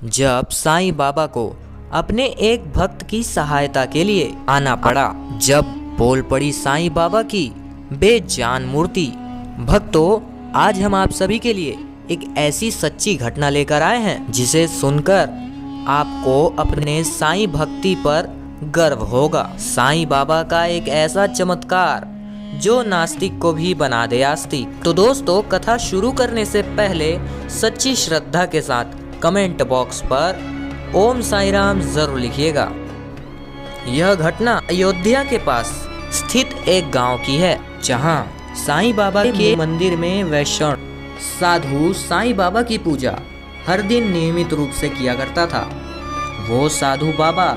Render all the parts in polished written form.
जब साईं बाबा को अपने एक भक्त की सहायता के लिए आना पड़ा। जब बोल पड़ी साईं बाबा की बेजान मूर्ति। भक्तों, आज हम आप सभी के लिए एक ऐसी सच्ची घटना लेकर आए हैं जिसे सुनकर आपको अपने साईं भक्ति पर गर्व होगा। साईं बाबा का एक ऐसा चमत्कार जो नास्तिक को भी बना दे आस्तिक। तो दोस्तों, कथा शुरू करने से पहले सच्ची श्रद्धा के साथ कमेंट बॉक्स पर ओम साईं राम जरूर लिखिएगा। यह घटना अयोध्या के पास स्थित एक गांव की है, जहां साईं बाबा के मंदिर में वैष्णव साधु साईं बाबा की पूजा हर दिन नियमित रूप से किया करता था। वो साधु बाबा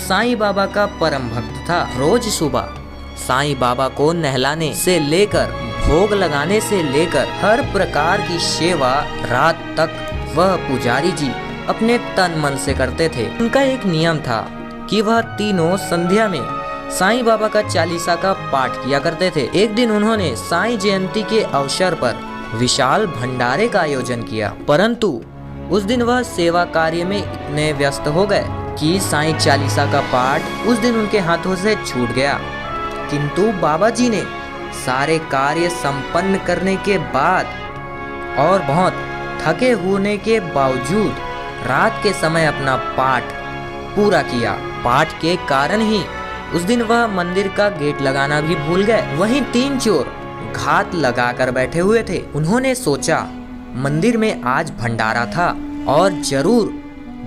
साईं बाबा का परम भक्त था। रोज सुबह साईं बाबा को नहलाने से लेकर भोग लगाने से लेकर हर प्रकार की सेवा रात तक वह पुजारी जी अपने तन मन से करते थे। उनका एक नियम था कि वह तीनों संध्या में साईं बाबा का चालीसा का पाठ किया करते थे। एक दिन उन्होंने साईं जयंती के अवसर पर विशाल भंडारे का आयोजन किया, परंतु उस दिन वह सेवा कार्य में इतने व्यस्त हो गए कि साईं चालीसा का पाठ उस दिन उनके हाथों से छूट गया। किंतु बाबा जी ने सारे कार्य संपन्न करने के बाद और बहुत थके होने के बावजूद रात के समय अपना पाठ पूरा किया। पाठ के कारण ही उस दिन वह मंदिर का गेट लगाना भी भूल गए। वहीं 3 चोर घात लगाकर बैठे हुए थे। उन्होंने सोचा मंदिर में आज भंडारा था और जरूर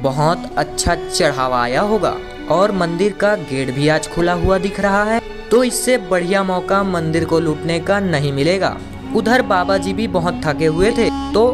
बहुत अच्छा चढ़ावा आया होगा और मंदिर का गेट भी आज खुला हुआ दिख रहा है, तो इससे बढ़िया मौका मंदिर को लूटने का नहीं मिलेगा। उधर बाबा जी भी बहुत थके हुए थे, तो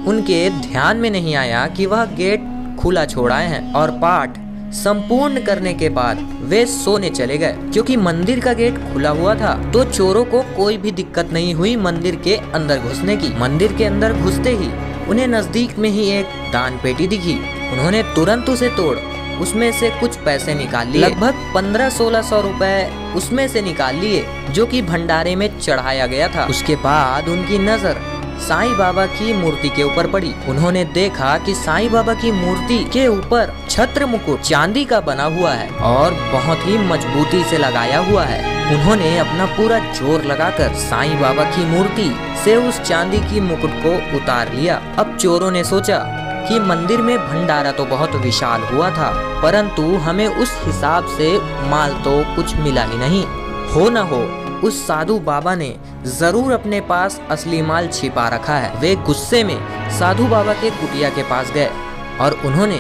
उनके ध्यान में नहीं आया कि वह गेट खुला छोड़ाए हैं और पाठ संपूर्ण करने के बाद वे सोने चले गए। क्योंकि मंदिर का गेट खुला हुआ था तो चोरों को कोई भी दिक्कत नहीं हुई मंदिर के अंदर घुसने की। मंदिर के अंदर घुसते ही उन्हें नजदीक में ही एक दान पेटी दिखी। उन्होंने तुरंत उसे तोड़ उसमें से कुछ पैसे निकाल लिए। लगभग 1500-1600 रुपए उसमें से निकाल लिए, जो कि भंडारे में चढ़ाया गया था। उसके बाद उनकी नजर साईं बाबा की मूर्ति के ऊपर पड़ी। उन्होंने देखा कि साईं बाबा की मूर्ति के ऊपर छत्र मुकुट चांदी का बना हुआ है और बहुत ही मजबूती से लगाया हुआ है। उन्होंने अपना पूरा जोर लगाकर साईं बाबा की मूर्ति से उस चांदी की मुकुट को उतार लिया। अब चोरों ने सोचा कि मंदिर में भंडारा तो बहुत विशाल हुआ था, परंतु हमें उस हिसाब से माल तो कुछ मिला ही नहीं। हो न हो उस साधु बाबा ने जरूर अपने पास असली माल छिपा रखा है। वे गुस्से में साधु बाबा के कुटिया के पास गए और उन्होंने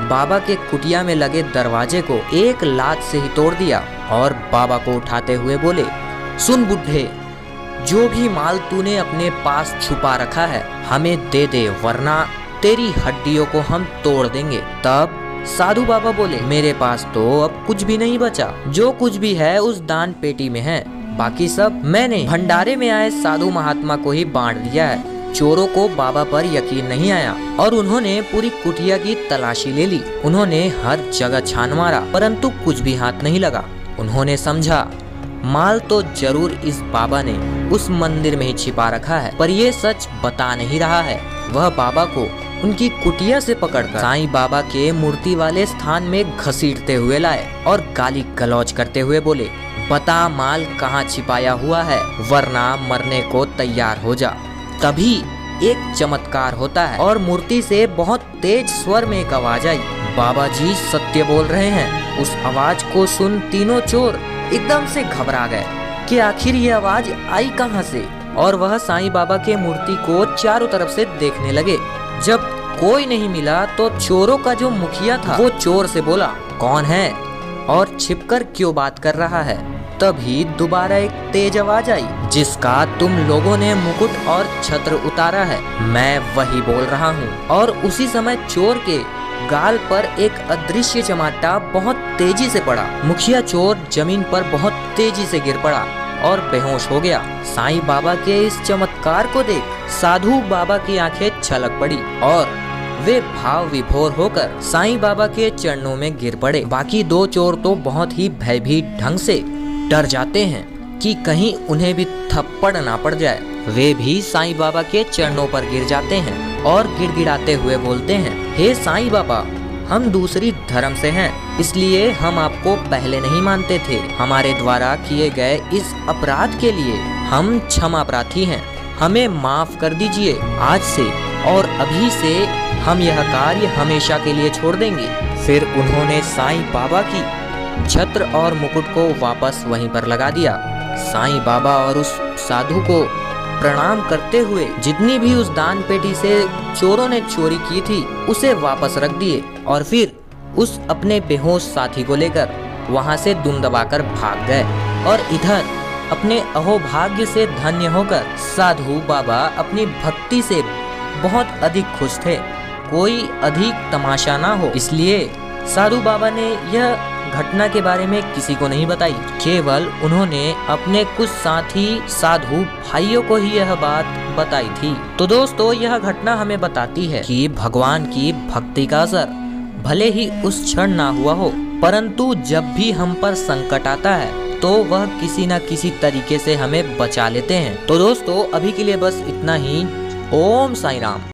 बाबा के कुटिया में लगे दरवाजे को एक लात से ही तोड़ दिया और बाबा को उठाते हुए बोले, सुन बुढ़े, जो भी माल तूने अपने पास छुपा रखा है हमें दे दे, वरना तेरी हड्डियों को हम तोड़ देंगे। तब साधु बाबा बोले, मेरे पास तो अब कुछ भी नहीं बचा, जो कुछ भी है उस दान पेटी में है, बाकी सब मैंने भंडारे में आए साधु महात्मा को ही बांट दिया है। चोरों को बाबा पर यकीन नहीं आया और उन्होंने पूरी कुटिया की तलाशी ले ली। उन्होंने हर जगह छान मारा, परंतु कुछ भी हाथ नहीं लगा। उन्होंने समझा माल तो जरूर इस बाबा ने उस मंदिर में ही छिपा रखा है, पर ये सच बता नहीं रहा है। वह बाबा को उनकी कुटिया से पकड़कर साईं बाबा के मूर्ति वाले स्थान में घसीटते हुए लाए और गाली गलौज करते हुए बोले, बता माल कहाँ छिपाया हुआ है, वरना मरने को तैयार हो जा। तभी एक चमत्कार होता है और मूर्ति से बहुत तेज स्वर में एक आवाज आई, बाबा जी सत्य बोल रहे हैं। उस आवाज को सुन तीनों चोर एकदम से घबरा गए कि आखिर ये आवाज आई कहाँ से, और वह साईं बाबा के मूर्ति को चारों तरफ से देखने लगे। जब कोई नहीं मिला तो चोरों का जो मुखिया था वो चोर से बोला, कौन है और छिपकर क्यों बात कर रहा है। तभी दोबारा एक तेज आवाज आई, जिसका तुम लोगों ने मुकुट और छत्र उतारा है, मैं वही बोल रहा हूँ। और उसी समय चोर के गाल पर एक अदृश्य चमाटा बहुत तेजी से पड़ा। मुखिया चोर जमीन पर बहुत तेजी से गिर पड़ा और बेहोश हो गया। साईं बाबा के इस चमत्कार को देख साधु बाबा की आंखें छलक पड़ी और वे भाव विभोर होकर साईं बाबा के चरणों में गिर पड़े। बाकी 2 चोर तो बहुत ही भयभीत ढंग से डर जाते हैं कि कहीं उन्हें भी थप्पड़ ना पड़ जाए। वे भी साईं बाबा के चरणों पर गिर जाते हैं और गिड़गिड़ाते हुए बोलते हैं, हे साईं बाबा, हम दूसरी धर्म से हैं, इसलिए हम आपको पहले नहीं मानते थे। हमारे द्वारा किए गए इस अपराध के लिए हम क्षमा प्रार्थी हैं, हमें माफ कर दीजिए। आज से और अभी से हम यह कार्य हमेशा के लिए छोड़ देंगे। फिर उन्होंने साईं बाबा की छत्र और मुकुट को वापस वहीं पर लगा दिया। साईं बाबा और उस साधु को प्रणाम करते हुए जितनी भी उस दान पेटी से चोरों ने चोरी की थी उसे वापस रख दिए और फिर उस अपने बेहोश साथी को लेकर वहां से दुम दबाकर भाग गए। और इधर अपने अहोभाग्य से धन्य होकर साधु बाबा अपनी भक्ति से बहुत अधिक खुश थे, कोई अधिक तमाशा ना हो, इसलिए साधु बाबा ने यह घटना के बारे में किसी को नहीं बताई। केवल उन्होंने अपने कुछ साथी साधु भाइयों को ही यह बात बताई थी। तो दोस्तों, यह घटना हमें बताती है कि भगवान की भक्ति का असर भले ही उस क्षण ना हुआ हो, परंतु जब भी हम पर संकट आता है तो वह किसी न किसी तरीके से हमें बचा लेते हैं। तो दोस्तों, अभी के लिए बस इतना ही। ओम साईं राम।